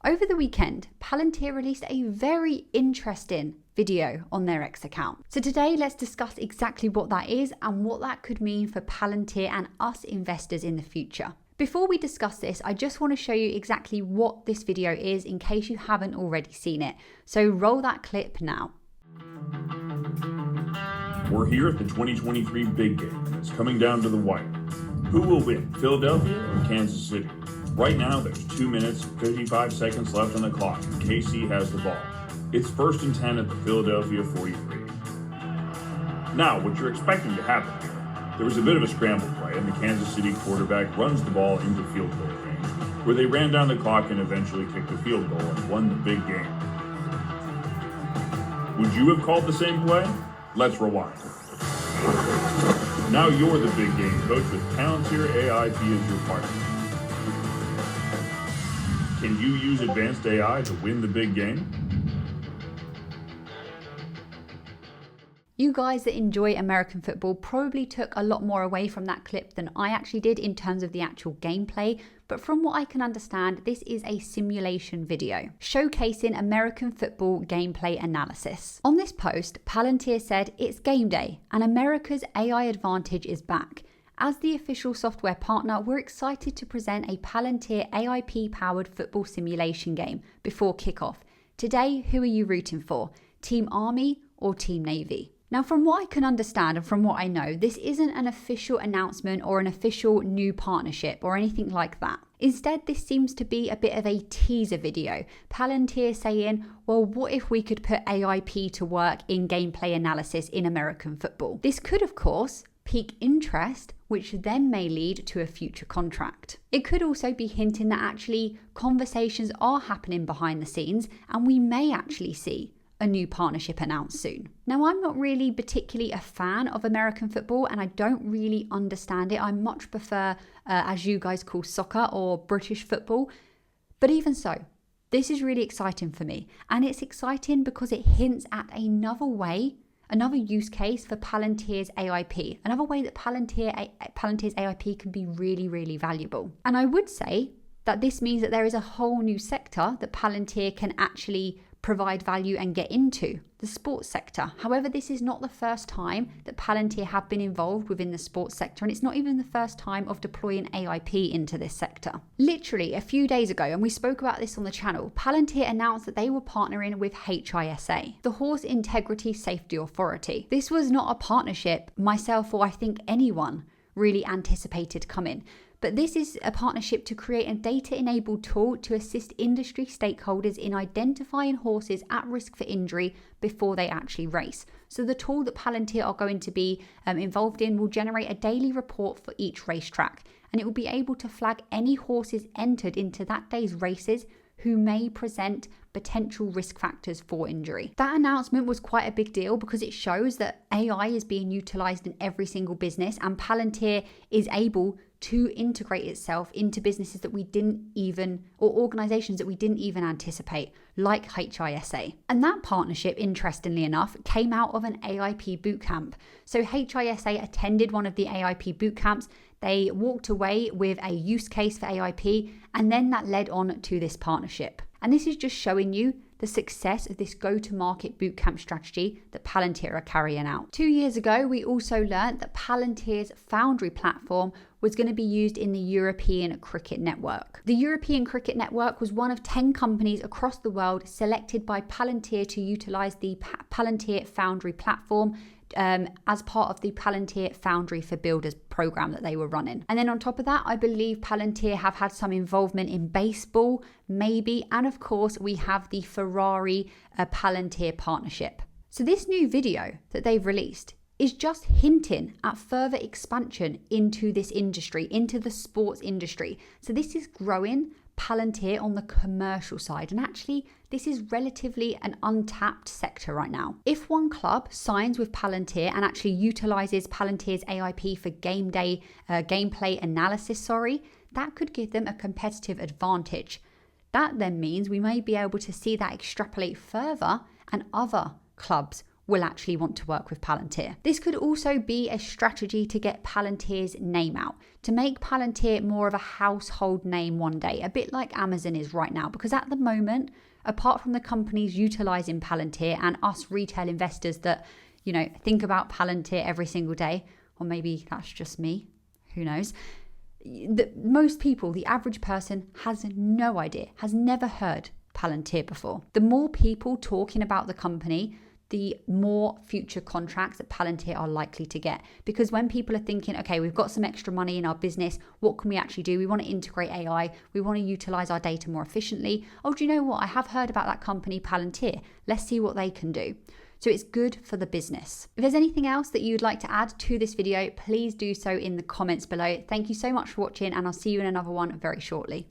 Over the weekend, Palantir released a very interesting video on their X account. So today, let's discuss exactly what that is and what that could mean for Palantir and us investors in the future. Before we discuss this, I just want to show you exactly what this video is in case you haven't already seen it. So roll that clip now. We're here at the 2023 big game, and it's coming down to the wire. Who will win, Philadelphia or Kansas City? Right now, there's 2 minutes, 55 seconds left on the clock, and KC has the ball. It's 1st and 10 at the Philadelphia 43. Now, what you're expecting to happen here, there was a bit of a scramble play, and the Kansas City quarterback runs the ball into field goal range, where they ran down the clock and eventually kicked the field goal and won the big game. Would you have called the same play? Let's rewind. Now you're the big game coach with Palantir AIP as your partner. Can you use advanced AI to win the big game? You guys that enjoy American football probably took a lot more away from that clip than I actually did in terms of the actual gameplay, but from what I can understand, this is a simulation video showcasing American football gameplay analysis. On this post, Palantir said it's game day and America's AI advantage is back. As the official software partner, we're excited to present a Palantir AIP-powered football simulation game before kickoff. Today, who are you rooting for? Team Army or Team Navy? Now, from what I can understand and from what I know, this isn't an official announcement or an official new partnership or anything like that. Instead, this seems to be a bit of a teaser video. Palantir saying, well, what if we could put AIP to work in gameplay analysis in American football? This could, of course, pique interest, which then may lead to a future contract. It could also be hinting that actually conversations are happening behind the scenes and we may actually see a new partnership announced soon. Now, I'm not really particularly a fan of American football and I don't really understand it. I much prefer, as you guys call soccer or British football. But even so, this is really exciting for me. And it's exciting because it hints at another way, another use case for Palantir's AIP, another way that Palantir's AIP can be really, really valuable. And I would say that this means that there is a whole new sector that Palantir can actually provide value and get into, the sports sector. However, this is not the first time that Palantir have been involved within the sports sector, and it's not even the first time of deploying AIP into this sector. Literally a few days ago, and we spoke about this on the channel, Palantir announced that they were partnering with HISA, the Horse Integrity Safety Authority. This was not a partnership myself or I think anyone really anticipated coming. But this is a partnership to create a data-enabled tool to assist industry stakeholders in identifying horses at risk for injury before they actually race. So the tool that Palantir are going to be involved in will generate a daily report for each racetrack, and it will be able to flag any horses entered into that day's races who may present potential risk factors for injury. That announcement was quite a big deal because it shows that AI is being utilized in every single business and Palantir is able to integrate itself into businesses that we didn't even, or organizations that we didn't even anticipate, like HISA. And that partnership, interestingly enough, came out of an AIP bootcamp. So HISA attended one of the AIP bootcamps. They walked away with a use case for AIP, and then that led on to this partnership. And this is just showing you the success of this go-to-market bootcamp strategy that Palantir are carrying out. 2 years ago, we also learned that Palantir's Foundry platform was going to be used in the European Cricket Network. The European Cricket Network was one of 10 companies across the world selected by Palantir to utilize the Palantir Foundry platform as part of the Palantir Foundry for Builders program that they were running. And then on top of that, I believe Palantir have had some involvement in baseball, maybe, and of course we have the Ferrari Palantir partnership. So this new video that they've released is just hinting at further expansion into this industry, into the sports industry. So this is growing Palantir on the commercial side, and actually this is relatively an untapped sector right now. If one club signs with Palantir and actually utilizes Palantir's AIP for gameplay analysis, that could give them a competitive advantage. That then means we may be able to see that extrapolate further and other clubs will actually want to work with Palantir. This could also be a strategy to get Palantir's name out, to make Palantir more of a household name one day, a bit like Amazon is right now, because at the moment, apart from the companies utilizing Palantir and us retail investors that, think about Palantir every single day, or maybe that's just me, who knows? Most people, the average person, has no idea, has never heard Palantir before. The more people talking about the company, the more future contracts that Palantir are likely to get. Because when people are thinking, okay, we've got some extra money in our business, what can we actually do? We want to integrate AI. We want to utilize our data more efficiently. Oh, do you know what? I have heard about that company, Palantir. Let's see what they can do. So it's good for the business. If there's anything else that you'd like to add to this video, please do so in the comments below. Thank you so much for watching, and I'll see you in another one very shortly.